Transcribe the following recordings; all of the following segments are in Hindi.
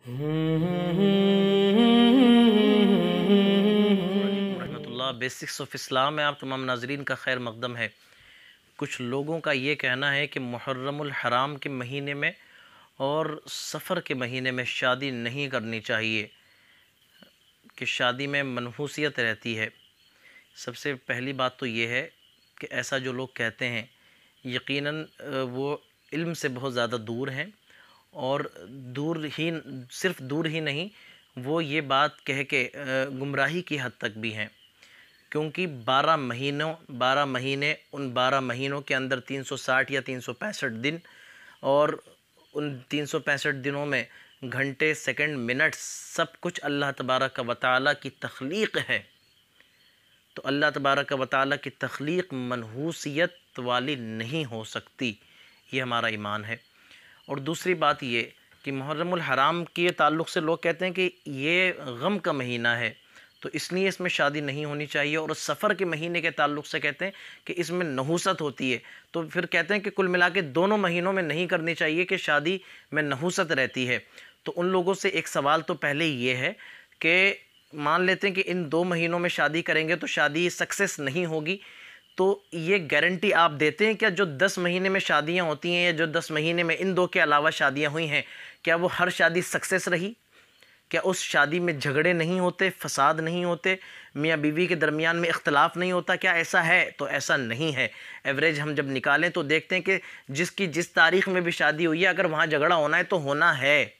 रहमतुल्लाह। बेसिक्स ऑफ इस्लाम में आप तमाम नाजरीन का खैर मकदम है। कुछ लोगों का ये कहना है कि मुहर्रमुल हराम के महीने में और सफ़र के महीने में शादी नहीं करनी चाहिए, कि शादी में मनहूसियत रहती है। सबसे पहली बात तो ये है कि ऐसा जो लोग कहते हैं यकीनन वो इल्म से बहुत ज़्यादा दूर हैं, और दूर ही सिर्फ दूर ही नहीं, वो ये बात कह के गुमराही की हद तक भी हैं। क्योंकि 12 महीने, उन 12 महीनों के अंदर 360 या 365 दिन, और उन 365 दिनों में घंटे, सेकंड, मिनट सब कुछ अल्लाह तबारक व तआला की तख्लीक़ है। तो अल्लाह तबारक व तआला की तख्लीक़ मनहूसियत वाली नहीं हो सकती, ये हमारा ईमान है। और दूसरी बात ये कि मुहर्रमुल हराम के ताल्लुक़ से लोग कहते हैं कि ये गम का महीना है, तो इसलिए इसमें शादी नहीं होनी चाहिए। और सफ़र के महीने के ताल्लुक़ से कहते हैं कि इसमें नहूसत होती है, तो फिर कहते हैं कि कुल मिला के दोनों महीनों में नहीं करनी चाहिए कि शादी में नहूसत रहती है। तो उन लोगों से एक सवाल तो पहले ये है कि मान लेते हैं कि इन 2 महीनों में शादी करेंगे तो शादी सक्सेस नहीं होगी, तो ये गारंटी आप देते हैं क्या जो 10 महीने में शादियां होती हैं, या जो 10 महीने में इन 2 के अलावा शादियां हुई हैं, क्या वो हर शादी सक्सेस रही? क्या उस शादी में झगड़े नहीं होते, फसाद नहीं होते, मियाँ बीवी के दरमियान में इख्तलाफ नहीं होता? क्या ऐसा है? तो ऐसा नहीं है। एवरेज हम जब निकालें तो देखते हैं कि जिसकी जिस तारीख़ में भी शादी हुई है, अगर वहाँ झगड़ा होना है तो होना है।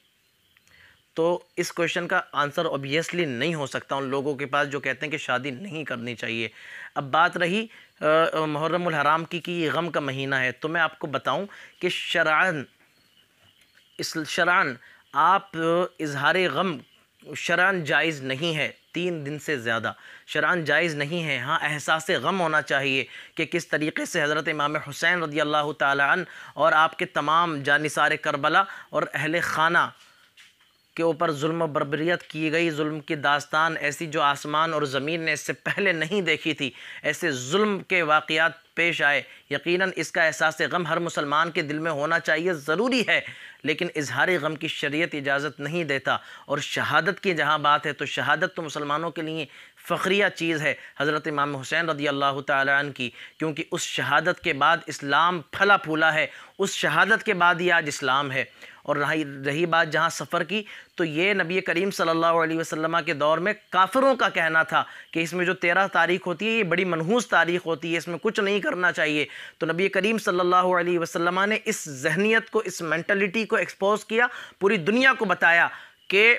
तो इस क्वेश्चन का आंसर ऑब्वियसली नहीं हो सकता उन लोगों के पास जो कहते हैं कि शादी नहीं करनी चाहिए। अब बात रही मुहर्रमुल हराम की कि ये गम का महीना है, तो मैं आपको बताऊं कि शरअन आप इजहार गम शरअन जायज़ नहीं है। 3 दिन से ज़्यादा शरअन जायज़ नहीं है। हाँ, एहसास गम होना चाहिए कि किस तरीक़े से हज़रत इमाम हुसैन रज़ियल्लाहु ताला अन्हु और आपके तमाम जानिसार करबला और अहले खाना के ऊपर जुल्म बर्बरियत की गई, जुल्म की दास्तान ऐसी जो आसमान और ज़मीन ने इससे पहले नहीं देखी थी, ऐसे जुल्म के वाक़यात पेश आए। यकीनन इसका एहसास गम हर मुसलमान के दिल में होना चाहिए, ज़रूरी है, लेकिन इजहार गम की शरीयत इजाज़त नहीं देता। और शहादत की जहाँ बात है तो शहादत तो मुसलमानों के लिए फ़ख्रिया चीज़ है, हज़रत इमाम हुसैन रज़ियल्लाहु ताला अन्हु की, क्योंकि उस शहादत के बाद इस्लाम फला फूला है, उस शहादत के बाद ही आज इस्लाम है। और रही बात जहाँ सफ़र की, तो ये नबी करीम सल्लल्लाहु अलैहि वसल्लम के दौर में काफ़िरों का कहना था कि इसमें जो 13 तारीख़ होती है ये बड़ी मनहूस तारीख़ होती है, इसमें कुछ नहीं करना चाहिए। तो नबी करीम सल्लल्लाहु अलैहि वसल्लम ने इस जहनीत को, इस मेंटलिटी को एक्सपोज़ किया, पूरी दुनिया को बताया कि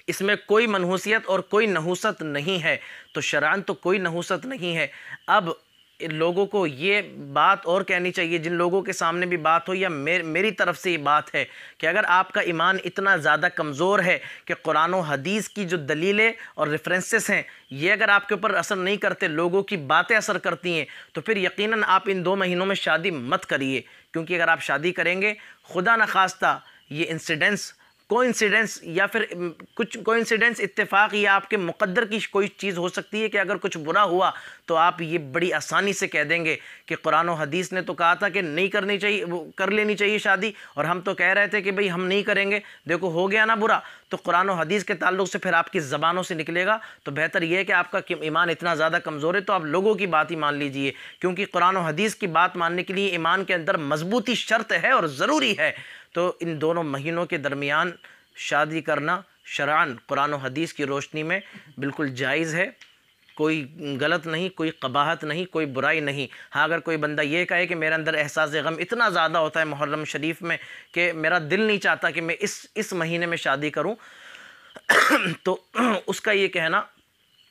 इसमें कोई मनहूसियत और कोई नहूसत नहीं है। तो शरअन तो कोई नहूसत नहीं है। अब लोगों को ये बात और कहनी चाहिए, जिन लोगों के सामने भी बात हो या मेरी तरफ से ये बात है कि अगर आपका ईमान इतना ज़्यादा कमज़ोर है कि कुरान और हदीस की जो दलीलें और रेफरेंसेस हैं ये अगर आपके ऊपर असर नहीं करते, लोगों की बातें असर करती हैं, तो फिर यकीनन आप इन 2 महीनों में शादी मत करिए। क्योंकि अगर आप शादी करेंगे, खुदा न खास्ता ये इंसिडेंट्स, कोइंसिडेंस या फिर कुछ कोइंसिडेंस, इत्तेफाक या आपके मुक़द्दर की कोई चीज़ हो सकती है कि अगर कुछ बुरा हुआ तो आप ये बड़ी आसानी से कह देंगे कि कुरान और हदीस ने तो कहा था कि नहीं करनी चाहिए, वो कर लेनी चाहिए शादी, और हम तो कह रहे थे कि भाई हम नहीं करेंगे, देखो हो गया ना बुरा। तो कुरान और हदीस के ताल्लुक़ से फिर आपकी ज़बानों से निकलेगा, तो बेहतर यह है कि आपका ईमान इतना ज़्यादा कमज़ोर है तो आप लोगों की बात ही मान लीजिए, क्योंकि कुरान और हदीस की बात मानने के लिए ईमान के अंदर मजबूती शर्त है और ज़रूरी है। तो इन दोनों महीनों के दरमियान शादी करना शरअन कुरान और हदीस की रोशनी में बिल्कुल जायज़ है, कोई गलत नहीं, कोई कबाहत नहीं, कोई बुराई नहीं। हाँ, अगर कोई बंदा ये कहे कि मेरे अंदर एहसास गम इतना ज़्यादा होता है मुहर्रम शरीफ में कि मेरा दिल नहीं चाहता कि मैं इस महीने में शादी करूं तो उसका ये कहना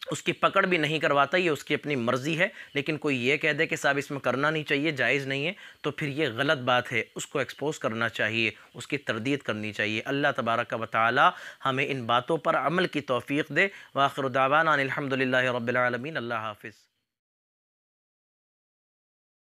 उसकी पकड़ भी नहीं करवाता, ये उसकी अपनी मर्ज़ी है। लेकिन कोई ये कह दे कि साहब इसमें करना नहीं चाहिए, जायज़ नहीं है, तो फिर ये गलत बात है, उसको एक्सपोज़ करना चाहिए, उसकी तरदीद करनी चाहिए। अल्लाह तबारक व तआला हमें इन बातों पर अमल की तौफ़ीक़ दे। व आख़िरु दावाना अनिल हम्दुलिल्लाहि रब्बिल आलमीन। अल्लाह हाफ़िज़।